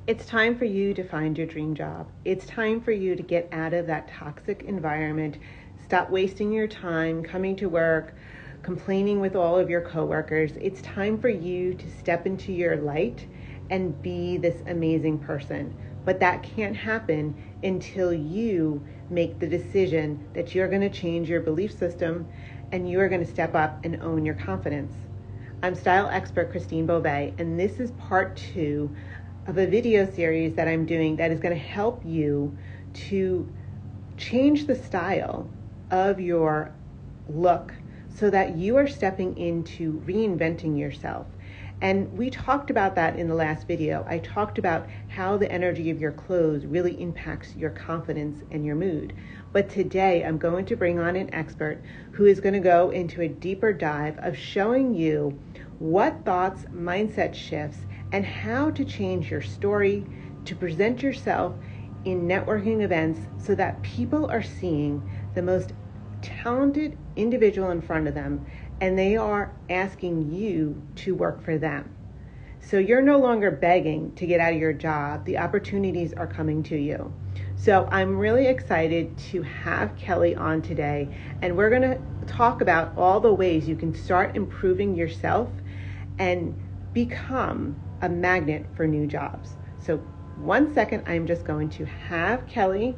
It's time for you to find your dream job. It's time for you to get out of that toxic environment. Stop wasting your time coming to work, complaining with all of your coworkers. It's time for you to step into your light and be this amazing person. But that can't happen until you make the decision that you're going to change your belief system and you're going to step up and own your confidence. I'm style expert Christine Beauvais, and this is part 2 of a video series that I'm doing that is going to help you to change the style of your look so that you are stepping into reinventing yourself. And we talked about that in the last video. I talked about how the energy of your clothes really impacts your confidence and your mood. But today I'm going to bring on an expert who is going to go into a deeper dive of showing you what thoughts, mindset shifts, and how to change your story to present yourself in networking events so that people are seeing the most talented individual in front of them and they are asking you to work for them. So you're no longer begging to get out of your job. The opportunities are coming to you. So I'm really excited to have Kelly on today, and we're going to talk about all the ways you can start improving yourself and become a magnet for new jobs. So 1 second, I'm just going to have Kelly.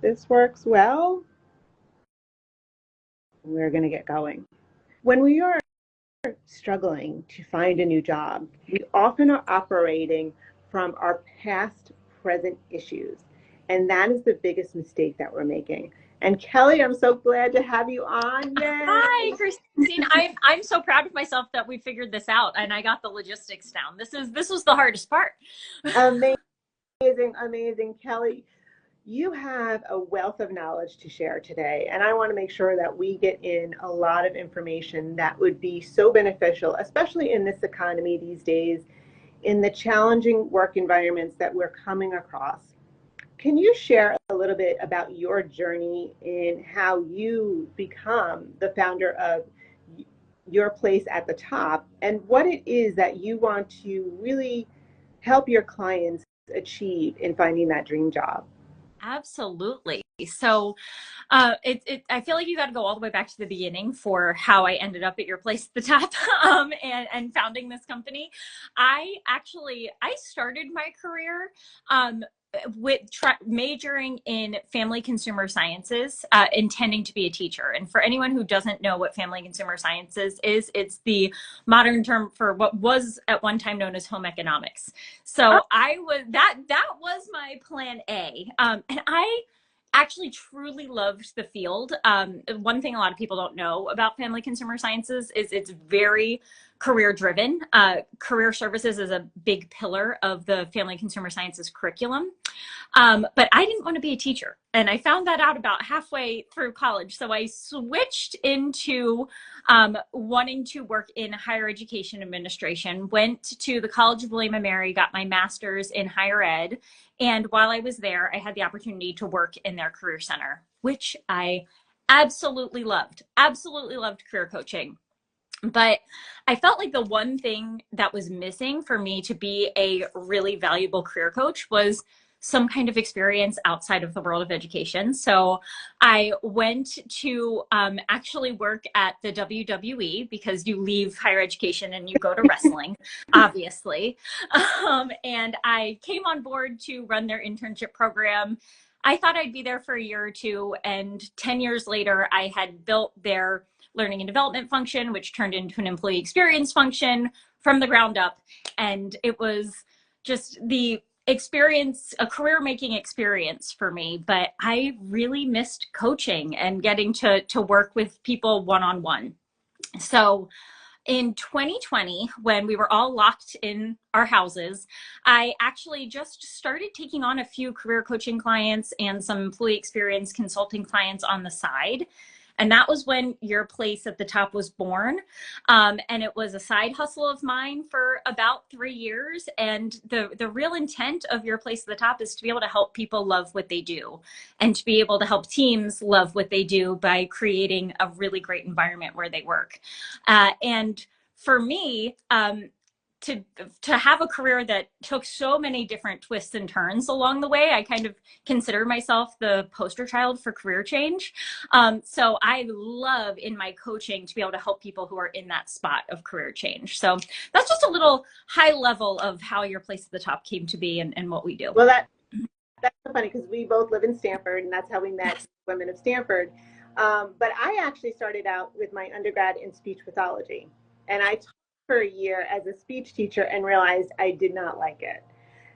This works well. We're going to get going. When we are struggling to find a new job, we often are operating from our past present issues. And that is the biggest mistake that we're making. And Kelly, I'm so glad to have you on. Yay! Hi, Christine. I'm so proud of myself that we figured this out and I got the logistics down. This was the hardest part. Amazing, amazing. Kelly, you have a wealth of knowledge to share today, and I want to make sure that we get in a lot of information that would be so beneficial, especially in this economy these days, in the challenging work environments that we're coming across. Can you share a little bit about your journey in how you become the founder of your place at the top and what it is that you want to really help your clients achieve in finding that dream job? Absolutely. So I feel like you got to go all the way back to the beginning for how I ended up at your place at the top and founding this company. I started my career with majoring in family consumer sciences, intending to be a teacher. And for anyone who doesn't know what family consumer sciences is, it's the modern term for what was at one time known as home economics. So that was my plan A. And I actually truly loved the field. One thing a lot of people don't know about family consumer sciences is it's very career driven. Career services is a big pillar of the family consumer sciences curriculum. But I didn't want to be a teacher. And I found that out about halfway through college. So I switched into wanting to work in higher education administration, went to the College of William and Mary, got my master's in higher ed. And while I was there, I had the opportunity to work in their career center, which I absolutely loved. Absolutely loved career coaching. But I felt like the one thing that was missing for me to be a really valuable career coach was some kind of experience outside of the world of education. So I went to actually work at the WWE because you leave higher education and you go to wrestling, obviously. And I came on board to run their internship program. I thought I'd be there for a year or two. And 10 years later, I had built their learning and development function, which turned into an employee experience function from the ground up. And it was just the experience, a career making experience for me. But I really missed coaching and getting to work with people one-on-one. So in 2020, when we were all locked in our houses, I actually just started taking on a few career coaching clients and some employee experience consulting clients on the side. And that was when Your Place at the Top was born. And it was a side hustle of mine for about 3 years. And the real intent of Your Place at the Top is to be able to help people love what they do and to be able to help teams love what they do by creating a really great environment where they work. And for me, to have a career that took so many different twists and turns along the way, I kind of consider myself the poster child for career change. So I love in my coaching to be able to help people who are in that spot of career change. So that's just a little high level of how Your Place at the Top came to be and what we do. Well, that's so funny because we both live in Stanford, and that's how we met, women of Stanford. But I actually started out with my undergrad in speech pathology, and I taught for a year as a speech teacher and realized I did not like it.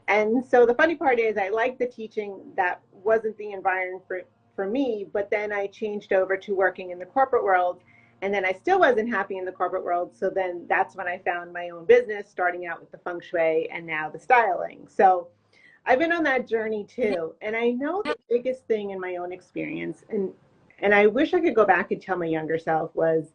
And so the funny part is I liked the teaching. That wasn't the environment for me, but then I changed over to working in the corporate world, and then I still wasn't happy in the corporate world. So then that's when I found my own business, starting out with the feng shui and now the styling. So I've been on that journey too. And I know the biggest thing in my own experience, and I wish I could go back and tell my younger self, was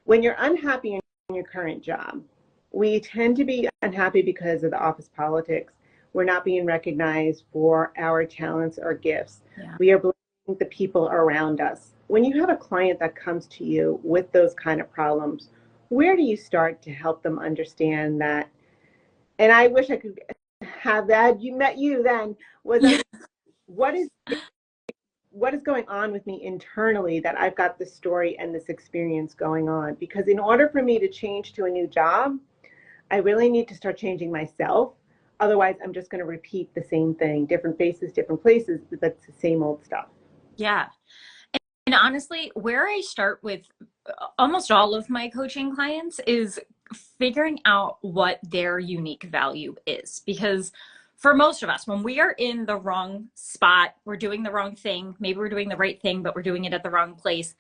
when you're unhappy in your current job, we tend to be unhappy because of the office politics. We're not being recognized for our talents or gifts. Yeah. We are blaming the people around us. When you have a client that comes to you with those kind of problems, where do you start to help them understand that? And I wish I could have that. You met you then. What is going on with me internally that I've got this story and this experience going on? Because in order for me to change to a new job, I really need to start changing myself. Otherwise, I'm just going to repeat the same thing, different faces, different places, but that's the same old stuff. Yeah. And honestly, where I start with almost all of my coaching clients is figuring out what their unique value is. Because for most of us, when we are in the wrong spot, we're doing the wrong thing, maybe we're doing the right thing, but we're doing it at the wrong place,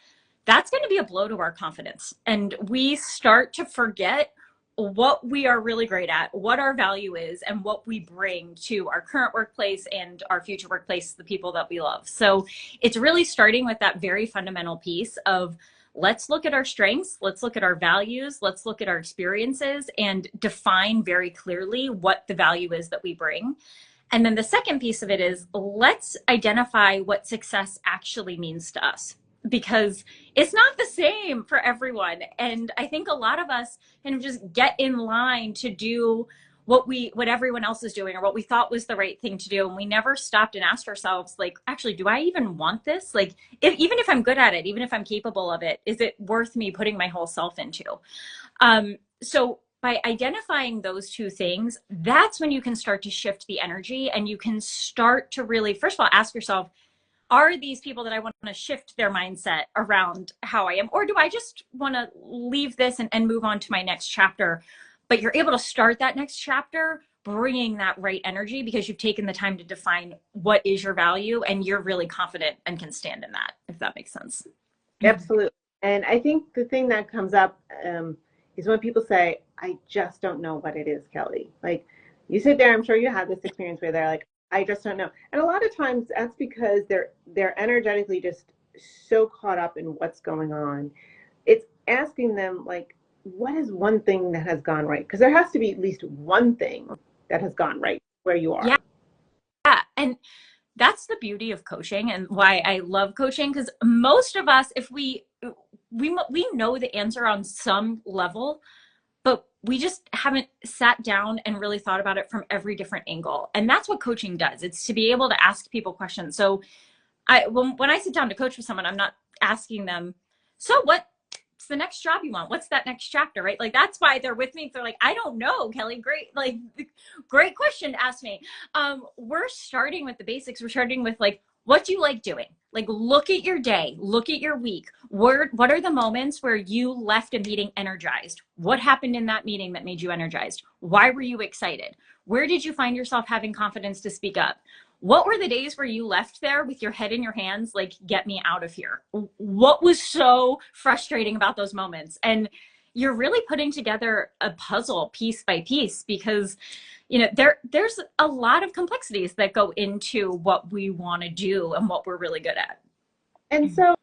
that's going to be a blow to our confidence. And we start to forget what we are really great at, what our value is, and what we bring to our current workplace and our future workplace, the people that we love. So it's really starting with that very fundamental piece of, let's look at our strengths, let's look at our values, let's look at our experiences and define very clearly what the value is that we bring. And then the second piece of it is, let's identify what success actually means to us, because it's not the same for everyone. And I think a lot of us kind of just get in line to do what everyone else is doing or what we thought was the right thing to do. And we never stopped and asked ourselves, like, actually, do I even want this? Like, even if I'm good at it, even if I'm capable of it, is it worth me putting my whole self into? So by identifying those two things, that's when you can start to shift the energy, and you can start to really, first of all, ask yourself, are these people that I want to shift their mindset around how I am? Or do I just want to leave this and move on to my next chapter? But you're able to start that next chapter bringing that right energy because you've taken the time to define what is your value, and you're really confident and can stand in that, if that makes sense. Absolutely. And I think the thing that comes up is when people say, I just don't know what it is, Kelly. Like, you sit there, I'm sure you have this experience where they're like, I just don't know. And a lot of times that's because they're energetically just so caught up in what's going on. It's asking them, like, what is one thing that has gone right? Because there has to be at least one thing that has gone right where you are. Yeah. And that's the beauty of coaching and why I love coaching, because most of us, if we know the answer on some level, but we just haven't sat down and really thought about it from every different angle. And that's what coaching does. It's to be able to ask people questions. So when I sit down to coach with someone, I'm not asking them, so what's the next job you want? What's that next chapter, right? Like, that's why they're with me. They're like, I don't know, Kelly. Great question to ask me. We're starting with the basics. We're starting with, like, what do you like doing? Like, look at your day, look at your week. What are the moments where you left a meeting energized? What happened in that meeting that made you energized? Why were you excited? Where did you find yourself having confidence to speak up? What were the days where you left there with your head in your hands, like, get me out of here? What was so frustrating about those moments? And you're really putting together a puzzle piece by piece, because there's a lot of complexities that go into what we want to do and what we're really good at. And so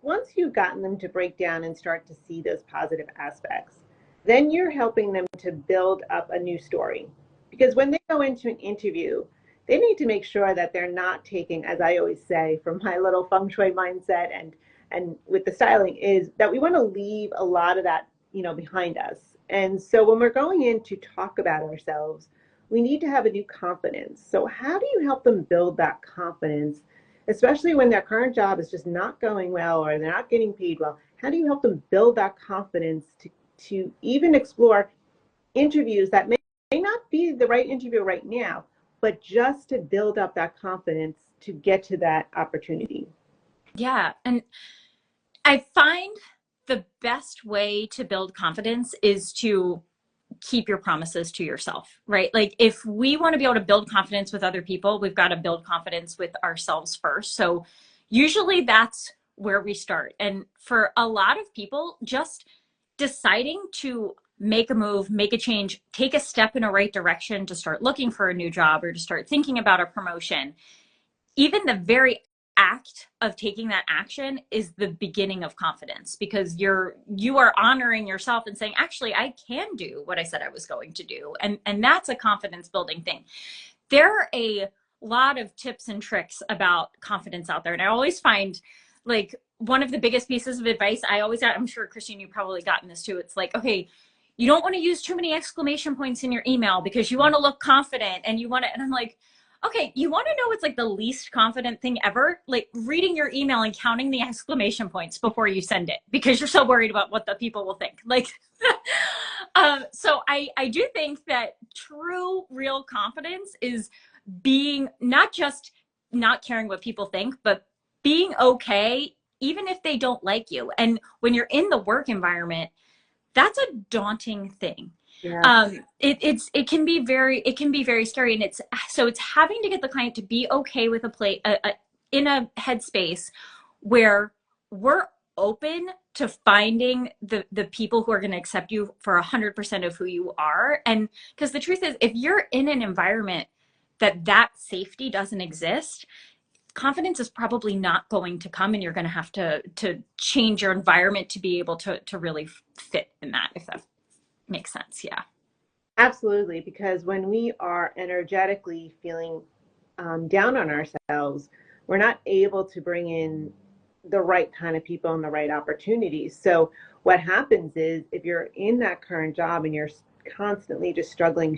once you've gotten them to break down and start to see those positive aspects, then you're helping them to build up a new story. Because when they go into an interview, they need to make sure that they're not taking, as I always say, from my little feng shui mindset and with the styling, is that we want to leave a lot of that, behind us. And so when we're going in to talk about ourselves, we need to have a new confidence. So how do you help them build that confidence, especially when their current job is just not going well or they're not getting paid well? How do you help them build that confidence to even explore interviews that may not be the right interview right now, but just to build up that confidence to get to that opportunity? Yeah. And I find the best way to build confidence is to keep your promises to yourself, right? Like if we want to be able to build confidence with other people, we've got to build confidence with ourselves first. So usually that's where we start. And for a lot of people, just deciding to make a move, make a change, take a step in a right direction to start looking for a new job or to start thinking about a promotion, even the very act of taking that action is the beginning of confidence, because you are honoring yourself and saying, actually, I can do what I said I was going to do. And that's a confidence building thing. There are a lot of tips and tricks about confidence out there. And I always find, like, one of the biggest pieces of advice I always got, I'm sure, Christine, you've probably gotten this too. It's like, okay, you don't want to use too many exclamation points in your email because you want to look confident and you want to, and I'm like, okay, you want to know what's like the least confident thing ever? Like reading your email and counting the exclamation points before you send it because you're so worried about what the people will think. Like, so I do think that true, real confidence is being not just not caring what people think, but being okay, even if they don't like you. And when you're in the work environment, that's a daunting thing. Yeah. It can be very scary, and it's having to get the client to be okay with in a headspace where we're open to finding the people who are going to accept you for 100% of who you are. And because the truth is, if you're in an environment that safety doesn't exist, confidence is probably not going to come, and you're going to have to change your environment to be able to really fit in that, if that makes sense. Yeah. Absolutely, because when we are energetically feeling down on ourselves, we're not able to bring in the right kind of people and the right opportunities. So what happens is, if you're in that current job and you're constantly just struggling,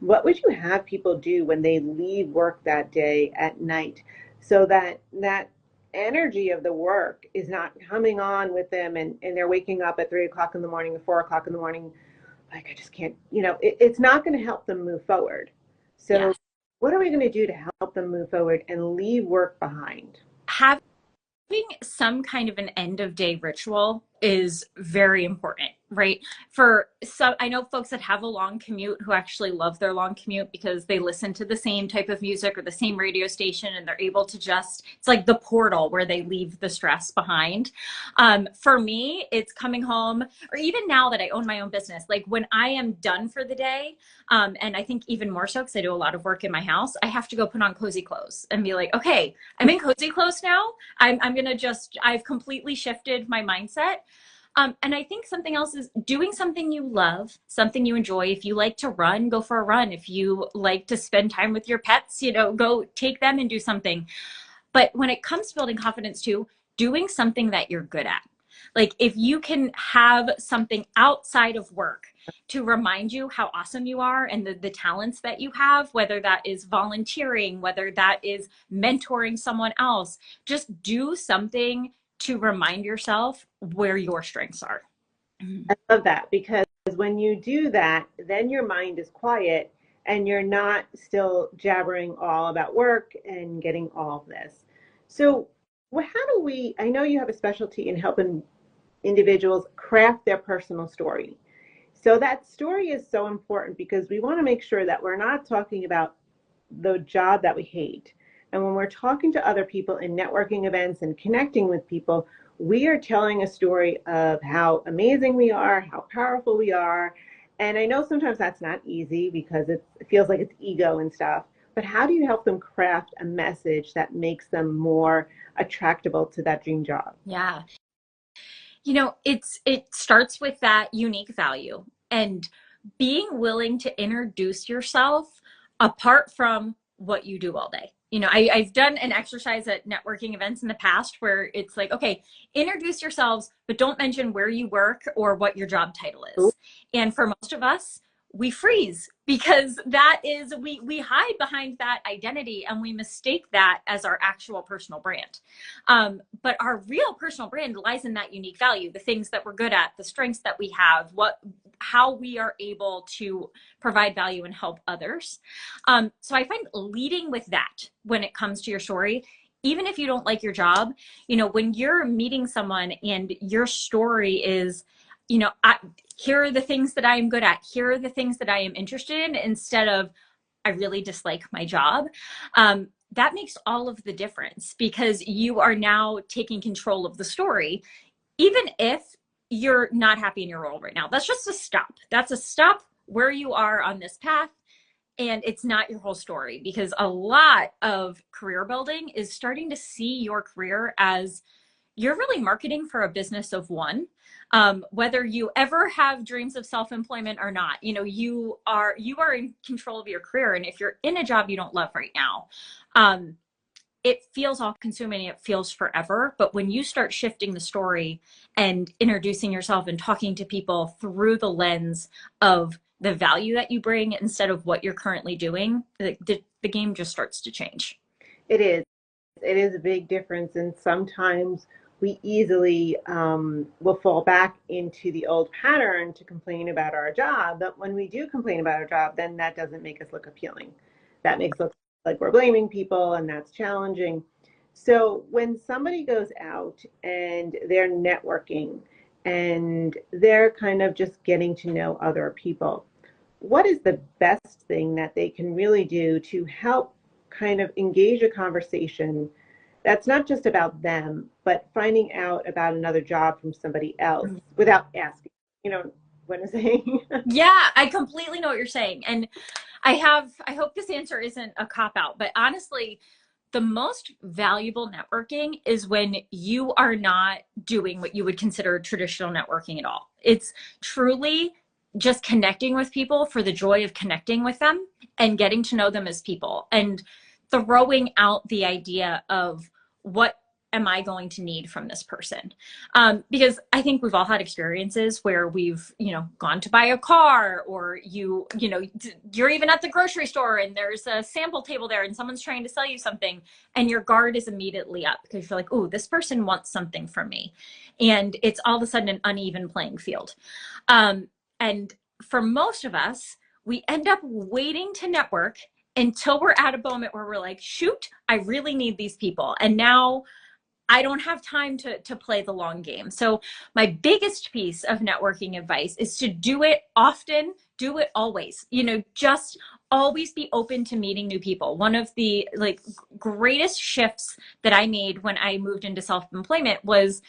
what would you have people do when they leave work that day at night, so that that energy of the work is not coming on with them, and they're waking up at 3 o'clock in the morning or 4 o'clock in the morning, like, I just can't, it's not going to help them move forward. So Yes. what are we going to do to help them move forward and leave work behind? Having some kind of an end of day ritual is very important, right? For some, I know folks that have a long commute who actually love their long commute because they listen to the same type of music or the same radio station, and they're able to it's like the portal where they leave the stress behind. For me, it's coming home, or even now that I own my own business, like when I am done for the day, and I think even more so because I do a lot of work in my house, I have to go put on cozy clothes and be like, okay, I'm in cozy clothes now. I'm going to I've completely shifted my mindset. And I think something else is doing something you love, something you enjoy. If you like to run, go for a run. If you like to spend time with your pets, go take them and do something. But when it comes to building confidence too, doing something that you're good at. Like if you can have something outside of work to remind you how awesome you are and the talents that you have, whether that is volunteering, whether that is mentoring someone else, just do something to remind yourself where your strengths are. I love that, because when you do that, then your mind is quiet and you're not still jabbering all about work and getting all of this. So, how do I know you have a specialty in helping individuals craft their personal story. So that story is so important because we want to make sure that we're not talking about the job that we hate. And when we're talking to other people in networking events and connecting with people, we are telling a story of how amazing we are, how powerful we are. And I know sometimes that's not easy because it feels like it's ego and stuff. but how do you help them craft a message that makes them more attractable to that dream job? Yeah. It starts with that unique value and being willing to introduce yourself apart from what you do all day. I've done an exercise at networking events in the past where it's like, okay, introduce yourselves, but don't mention where you work or what your job title Ooh. is. And for most of us, we freeze because that is, we hide behind that identity and we mistake that as our actual personal brand. But our real personal brand lies in that unique value, the things that we're good at, the strengths that we have, how we are able to provide value and help others. So I find leading with that when it comes to your story, even if you don't like your job, when you're meeting someone and your story is, here are the things that I am good at. Here are the things that I am interested in, instead of, I really dislike my job. That makes all of the difference because you are now taking control of the story, even if you're not happy in your role right now. That's just a stop. That's a stop where you are on this path. And it's not your whole story, because a lot of career building is starting to see your career as you're really marketing for a business of one. Whether you ever have dreams of self-employment or not, you are in control of your career. And if you're in a job you don't love right now, it feels all consuming, it feels forever. But when you start shifting the story and introducing yourself and talking to people through the lens of the value that you bring instead of what you're currently doing, the game just starts to change. It is. It is a big difference. And sometimes we easily will fall back into the old pattern to complain about our job. But when we do complain about our job, then that doesn't make us look appealing. That makes us look like we're blaming people, and that's challenging. So when somebody goes out and they're networking and they're kind of just getting to know other people, what is the best thing that they can really do to help kind of engage a conversation that's not just about them, but finding out about another job from somebody else without asking? You know what I'm saying? Yeah, I completely know what you're saying. And I hope this answer isn't a cop out, but honestly, the most valuable networking is when you are not doing what you would consider traditional networking at all. It's truly just connecting with people for the joy of connecting with them and getting to know them as people, and throwing out the idea of what am I going to need from this person? Because I think we've all had experiences where we've, gone to buy a car, or you're even at the grocery store and there's a sample table there and someone's trying to sell you something, and your guard is immediately up because you're like, oh, this person wants something from me. And it's all of a sudden an uneven playing field. And for most of us, we end up waiting to network until we're at a moment where we're like, shoot, I really need these people. And now I don't have time to play the long game. So my biggest piece of networking advice is to do it often, do it always. Just always be open to meeting new people. One of the greatest shifts that I made when I moved into self-employment was,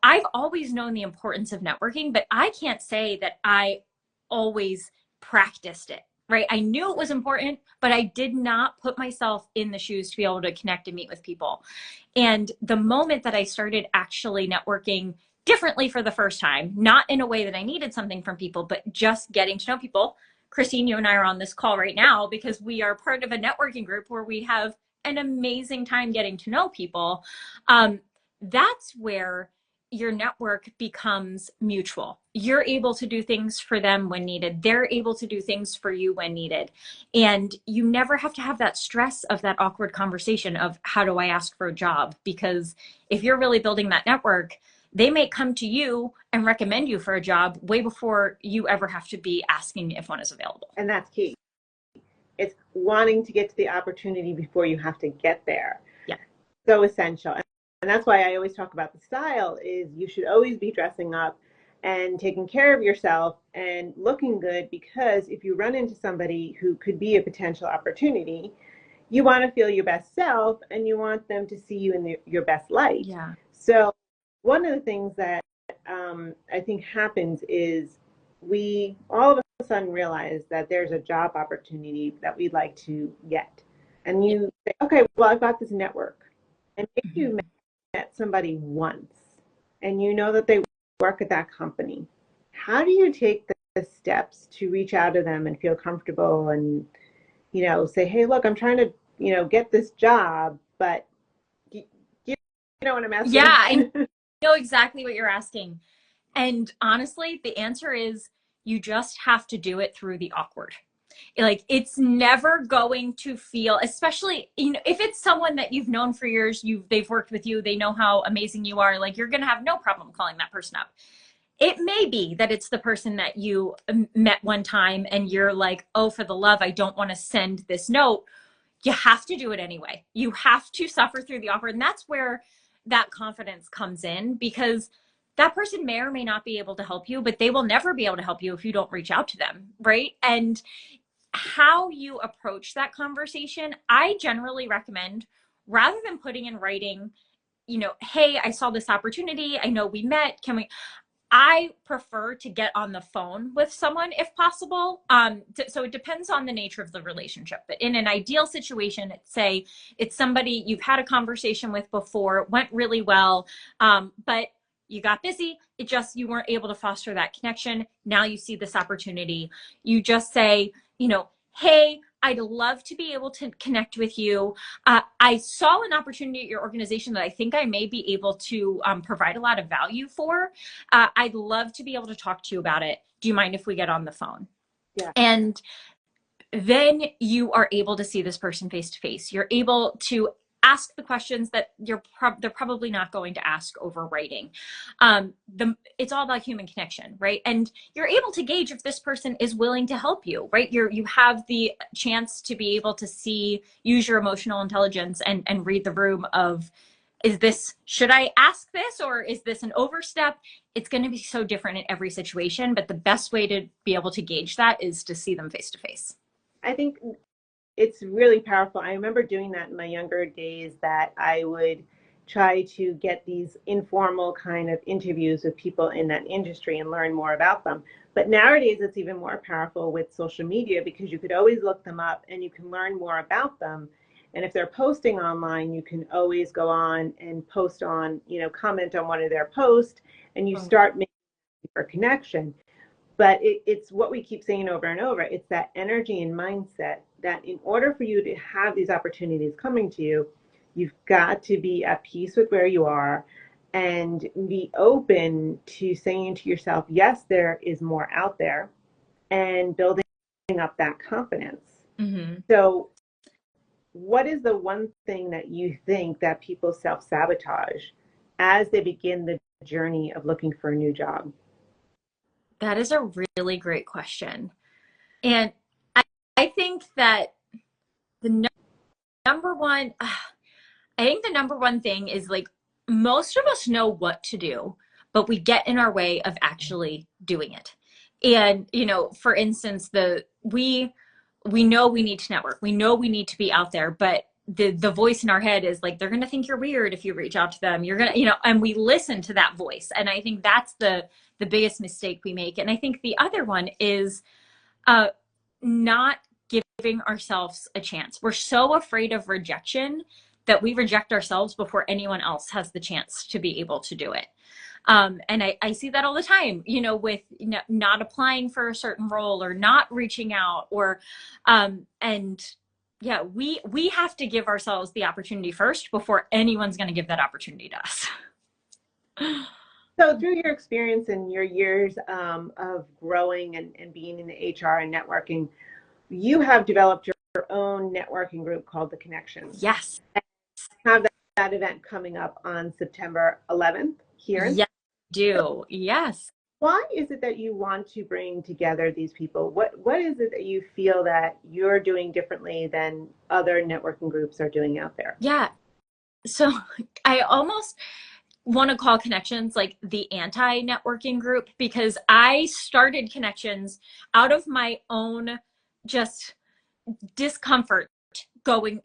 I've always known the importance of networking, but I can't say that I always practiced it. Right. I knew it was important, but I did not put myself in the shoes to be able to connect and meet with people. And the moment that I started actually networking differently for the first time, not in a way that I needed something from people, but just getting to know people. Christine, you and I are on this call right now because we are part of a networking group where we have an amazing time getting to know people. That's where your network becomes mutual. You're able to do things for them when needed. They're able to do things for you when needed. And you never have to have that stress of that awkward conversation of, how do I ask for a job? Because if you're really building that network, they may come to you and recommend you for a job way before you ever have to be asking if one is available. And that's key. It's wanting to get to the opportunity before you have to get there. Yeah. So essential. And that's why I always talk about the style is you should always be dressing up and taking care of yourself and looking good, because if you run into somebody who could be a potential opportunity, you want to feel your best self and you want them to see you in your best light. Yeah. So one of the things that I think happens is we all of a sudden realize that there's a job opportunity that we'd like to get. And Yeah. you say, okay, well, I've got this network. And maybe you Mhm. met somebody once and you know that they work at that company. How do you take the steps to reach out to them and feel comfortable and, say, hey, look, I'm trying to, get this job, but you, you know what I'm Yeah, asking? I know exactly what you're asking. And honestly, the answer is you just have to do it through the awkward. Like it's never going to feel, especially if it's someone that you've known for years, they've worked with you, they know how amazing you are, like you're going to have no problem calling that person up. It may be that it's the person that you met one time and you're like, oh, for the love, I don't want to send this note. You have to do it anyway. You have to suffer through the awkward. And that's where that confidence comes in, because that person may or may not be able to help you, but they will never be able to help you if you don't reach out to them. Right. And how you approach that conversation, I generally recommend, rather than putting in writing, hey, I saw this opportunity. I know we met. I prefer to get on the phone with someone if possible. So it depends on the nature of the relationship. But in an ideal situation, say it's somebody you've had a conversation with before, went really well, but you got busy. You weren't able to foster that connection. Now you see this opportunity. You just say, hey, I'd love to be able to connect with you. I saw an opportunity at your organization that I think I may be able to provide a lot of value for. I'd love to be able to talk to you about it. Do you mind if we get on the phone? Yeah. And then you are able to see this person face to face. You're able to ask the questions that they're probably not going to ask over writing. It's all about human connection, right? And you're able to gauge if this person is willing to help you, right? You have the chance to be able to use your emotional intelligence and read the room of, should I ask this, or is this an overstep? It's going to be so different in every situation, but the best way to be able to gauge that is to see them face to face. I think it's really powerful. I remember doing that in my younger days, that I would try to get these informal kind of interviews with people in that industry and learn more about them. But nowadays, it's even more powerful with social media, because you could always look them up and you can learn more about them. And if they're posting online, you can always go on and post on, comment on one of their posts, and you start making a connection. But it's what we keep saying over and over. It's that energy and mindset that in order for you to have these opportunities coming to you, you've got to be at peace with where you are and be open to saying to yourself, yes, there is more out there, and building up that confidence. Mm-hmm. So, what is the one thing that you think that people self sabotage as they begin the journey of looking for a new job? That is a really great question. And I think that the number one, I think the number one thing is, like, most of us know what to do, but we get in our way of actually doing it. And, for instance, we know we need to network. We know we need to be out there, but the voice in our head is like, they're going to think you're weird if you reach out to them. You're going to, and we listen to that voice. And I think that's the biggest mistake we make. And I think the other one is not giving ourselves a chance. We're so afraid of rejection that we reject ourselves before anyone else has the chance to be able to do it. And I see that all the time, with not applying for a certain role or not reaching out, or, and yeah, we have to give ourselves the opportunity first before anyone's going to give that opportunity to us. So, through your experience and your years of growing and being in the HR and networking, you have developed your own networking group called the Connections. Yes. And have that event coming up on September 11th here in. Yes, do. Yes. Why is it that you want to bring together these people? What is it that you feel that you're doing differently than other networking groups are doing out there? Yeah. So I almost want to call Connections like the anti-networking group, because I started Connections out of my own just discomfort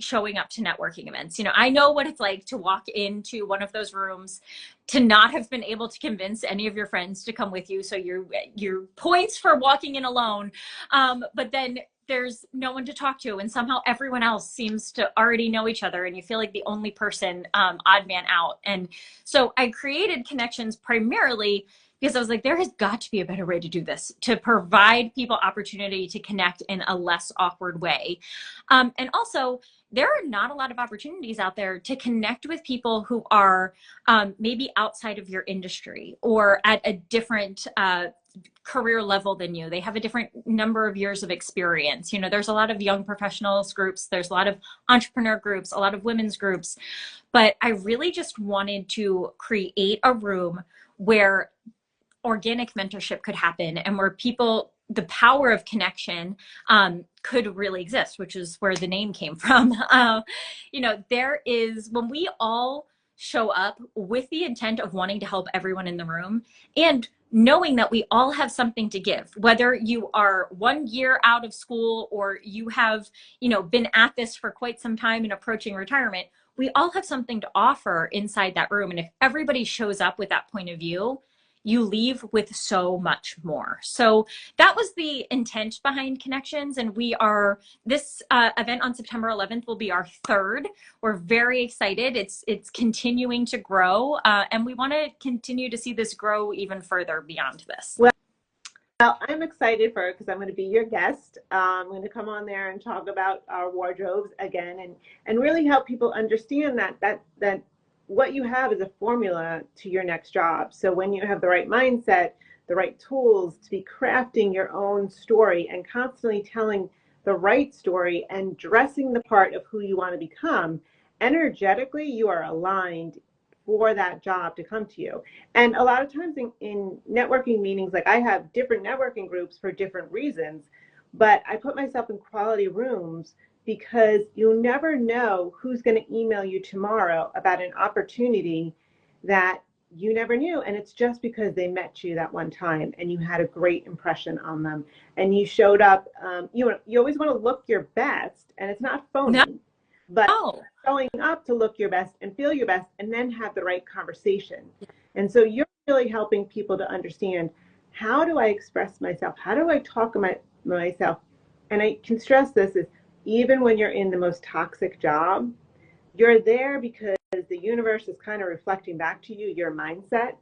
showing up to networking events. You know, I know what it's like to walk into one of those rooms, to not have been able to convince any of your friends to come with you. So your points for walking in alone. But then there's no one to talk to, and somehow everyone else seems to already know each other, and you feel like the only person, odd man out. And so I created Connections primarily because I was like, there has got to be a better way to do this, to provide people opportunity to connect in a less awkward way. And also, there are not a lot of opportunities out there to connect with people who are maybe outside of your industry or at a different career level than you. They have a different number of years of experience. You know, there's a lot of young professionals groups, there's a lot of entrepreneur groups, a lot of women's groups. But I really just wanted to create a room where organic mentorship could happen and where people, the power of connection could really exist, which is where the name came from. You know, there is, when we all show up with the intent of wanting to help everyone in the room and knowing that we all have something to give, whether you are 1 year out of school or you have, you know, been at this for quite some time and approaching retirement, we all have something to offer inside that room. And if everybody shows up with that point of view, you leave with so much more. So that was the intent behind Connections. And we are, this event on September 11th will be our third. We're very excited. It's continuing to grow. And we want to continue to see this grow even further beyond this. Well, I'm excited for it because I'm going to be your guest. I'm going to come on there and talk about our wardrobes again and really help people understand that what you have is a formula to your next job. So when you have the right mindset, the right tools to be crafting your own story and constantly telling the right story and dressing the part of who you want to become, energetically, you are aligned for that job to come to you. And a lot of times in networking meetings, like I have different networking groups for different reasons, but I put myself in quality rooms because you'll never know who's going to email you tomorrow about an opportunity that you never knew. And it's just because they met you that one time and you had a great impression on them and you showed up. You always want to look your best, and it's not phony, but showing up to look your best and feel your best and then have the right conversation. And so you're really helping people to understand, how do I express myself? How do I talk about myself? And I can stress this is, even when you're in the most toxic job, you're there because the universe is kind of reflecting back to you your mindset,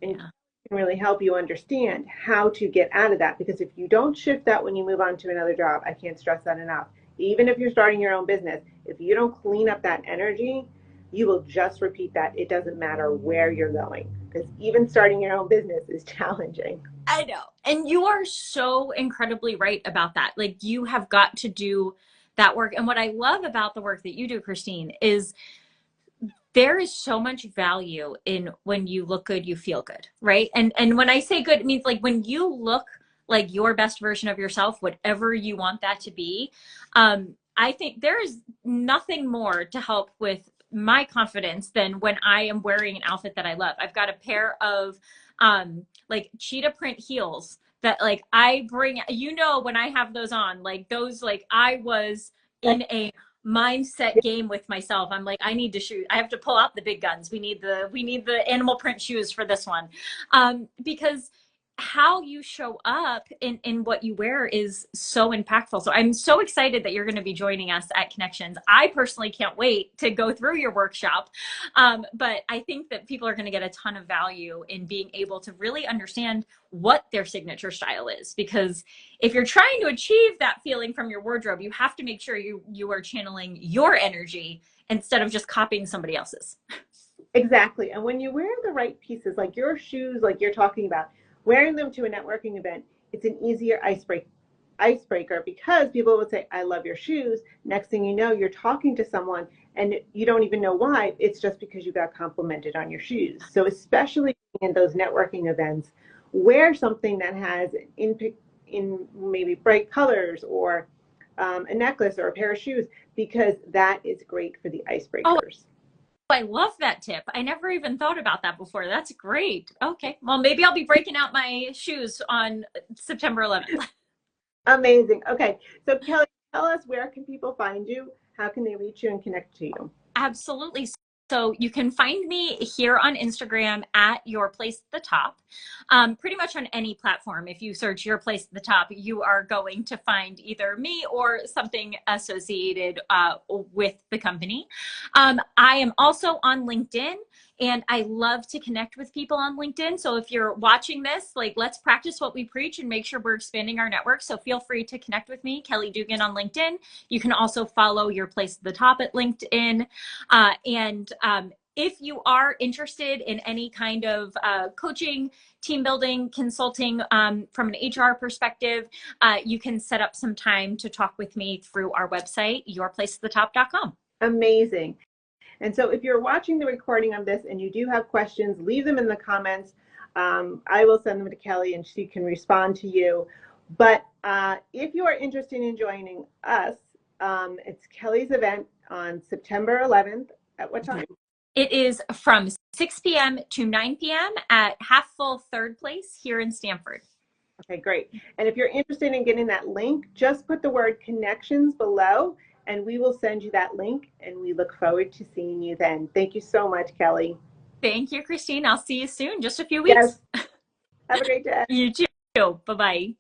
and can really help you understand how to get out of that. Because if you don't shift that when you move on to another job, I can't stress that enough. Even if you're starting your own business, if you don't clean up that energy, you will just repeat that. It doesn't matter where you're going, because even starting your own business is challenging. I know. And you are so incredibly right about that. Like, you have got to do that work. And what I love about the work that you do, Christine, is there is so much value in when you look good, you feel good, right? And when I say good, it means like when you look like your best version of yourself, whatever you want that to be. I think there is nothing more to help with my confidence than when I am wearing an outfit that I love. I've got a pair of like cheetah print heels that like I bring, you know, when I have those on, like those, like I was in a mindset game with myself. I'm like, I need to shoot. I have to pull out the big guns. We need the animal print shoes for this one. Because how you show up in what you wear is so impactful. So I'm so excited that you're going to be joining us at Connections. I personally can't wait to go through your workshop. But I think that people are going to get a ton of value in being able to really understand what their signature style is. Because if you're trying to achieve that feeling from your wardrobe, you have to make sure you are channeling your energy instead of just copying somebody else's. Exactly. And when you wear the right pieces, like your shoes, like you're talking about, wearing them to a networking event, it's an easier icebreaker because people will say, I love your shoes. Next thing you know, you're talking to someone and you don't even know why. It's just because you got complimented on your shoes. So especially in those networking events, wear something that has in maybe bright colors or a necklace or a pair of shoes, because that is great for the icebreakers. I love that tip. I never even thought about that before. That's great. Okay. Well, maybe I'll be breaking out my shoes on September 11th. Amazing. Okay. So Kelly, tell us, where can people find you? how can they reach you and connect to you? Absolutely. So you can find me here on Instagram at Your Place at the Top. Pretty much on any platform. If you search Your Place at the Top, you are going to find either me or something associated with the company. I am also on LinkedIn. And I love to connect with people on LinkedIn. So if you're watching this, like, let's practice what we preach and make sure we're expanding our network. So feel free to connect with me, Kelly Duggan, on LinkedIn. You can also follow Your Place at the Top at LinkedIn. If you are interested in any kind of coaching, team building, consulting from an HR perspective, you can set up some time to talk with me through our website, yourplaceathethetop.com. Amazing. And so if you're watching the recording of this and you do have questions, leave them in the comments. I will send them to Kelly and she can respond to you. But if you are interested in joining us, it's Kelly's event on September 11th. At what time? It is from 6 p.m. to 9 p.m. at Half Full Third Place here in Stamford. Okay, great. And if you're interested in getting that link, just put the word connections below and we will send you that link, and we look forward to seeing you then. Thank you so much, Kelly. Thank you, Christine. I'll see you soon, just a few weeks. Yes. Have a great day. You too. Bye-bye.